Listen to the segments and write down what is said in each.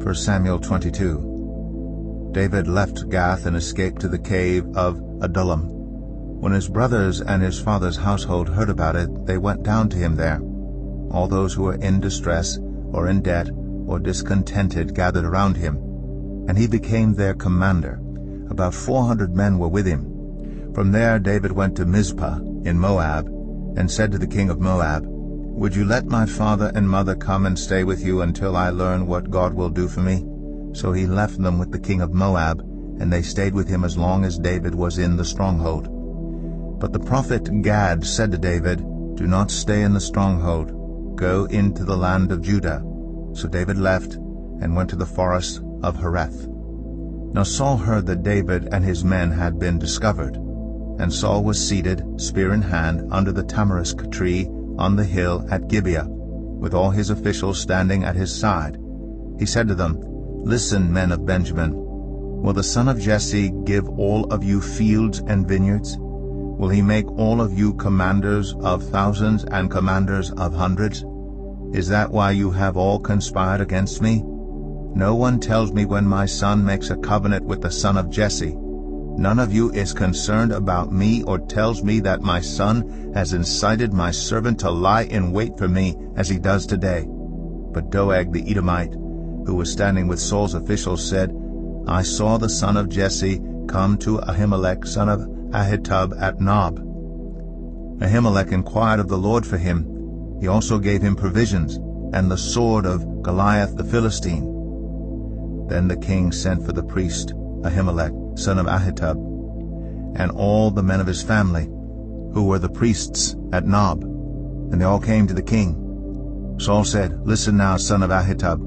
1 Samuel 22. David left Gath and escaped to the cave of Adullam. When his brothers and his father's household heard about it, they went down to him there. All those who were in distress, or in debt, or discontented gathered around him, and he became their commander. About 400 men were with him. From there David went to Mizpah in Moab, and said to the king of Moab, "Would you let my father and mother come and stay with you until I learn what God will do for me?" So he left them with the king of Moab, and they stayed with him as long as David was in the stronghold. But the prophet Gad said to David, "Do not stay in the stronghold. Go into the land of Judah." So David left and went to the forest of Hereth. Now Saul heard that David and his men had been discovered. And Saul was seated, spear in hand, under the tamarisk tree on the hill at Gibeah, with all his officials standing at his side. He said to them, "Listen, men of Benjamin. Will the son of Jesse give all of you fields and vineyards? Will he make all of you commanders of thousands and commanders of hundreds? Is that why you have all conspired against me? No one tells me when my son makes a covenant with the son of Jesse. None of you is concerned about me or tells me that my son has incited my servant to lie in wait for me as he does today." But Doeg the Edomite, who was standing with Saul's officials, said, "I saw the son of Jesse come to Ahimelech son of Ahitub at Nob. Ahimelech inquired of the Lord for him. He also gave him provisions and the sword of Goliath the Philistine." Then the king sent for the priest Ahimelech son of Ahitub, and all the men of his family, who were the priests at Nob, and they all came to the king. Saul said, "Listen now, son of Ahitub."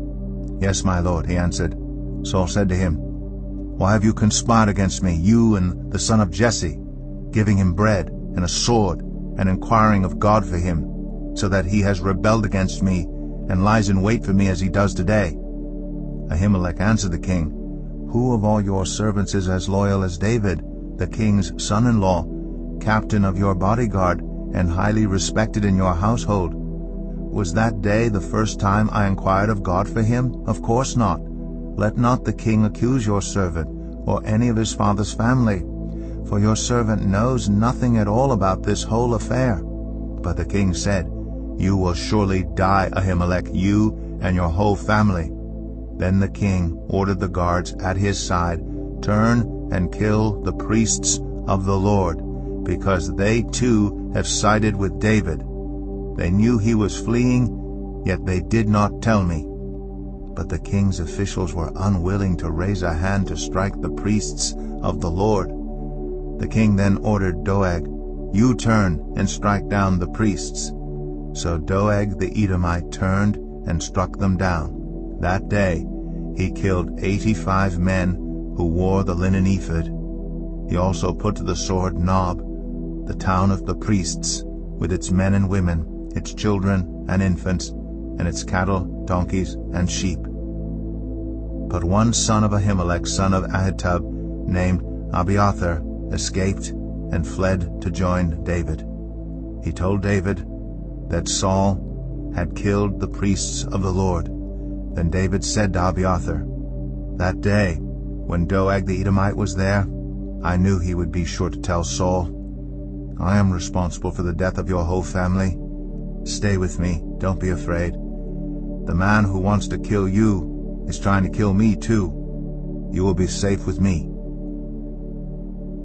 "Yes, my lord," he answered. Saul said to him, "Why have you conspired against me, you and the son of Jesse, giving him bread and a sword, and inquiring of God for him, so that he has rebelled against me, and lies in wait for me as he does today?" Ahimelech answered the king, "Who of all your servants is as loyal as David, the king's son-in-law, captain of your bodyguard, and highly respected in your household? Was that day the first time I inquired of God for him? Of course not. Let not the king accuse your servant, or any of his father's family, for your servant knows nothing at all about this whole affair." But the king said, "You will surely die, Ahimelech, you and your whole family." Then the king ordered the guards at his side, "Turn and kill the priests of the Lord, because they too have sided with David. They knew he was fleeing, yet they did not tell me." But the king's officials were unwilling to raise a hand to strike the priests of the Lord. The king then ordered Doeg, "You turn and strike down the priests." So Doeg the Edomite turned and struck them down. That day he killed 85 men who wore the linen ephod. He also put to the sword Nob, the town of the priests, with its men and women, its children and infants, and its cattle, donkeys, and sheep. But one son of Ahimelech son of Ahitub, named Abiathar, escaped and fled to join David. He told David that Saul had killed the priests of the Lord. Then David said to Abiathar, "That day, when Doeg the Edomite was there, I knew he would be sure to tell Saul. I am responsible for the death of your whole family. Stay with me, don't be afraid. The man who wants to kill you is trying to kill me too. You will be safe with me."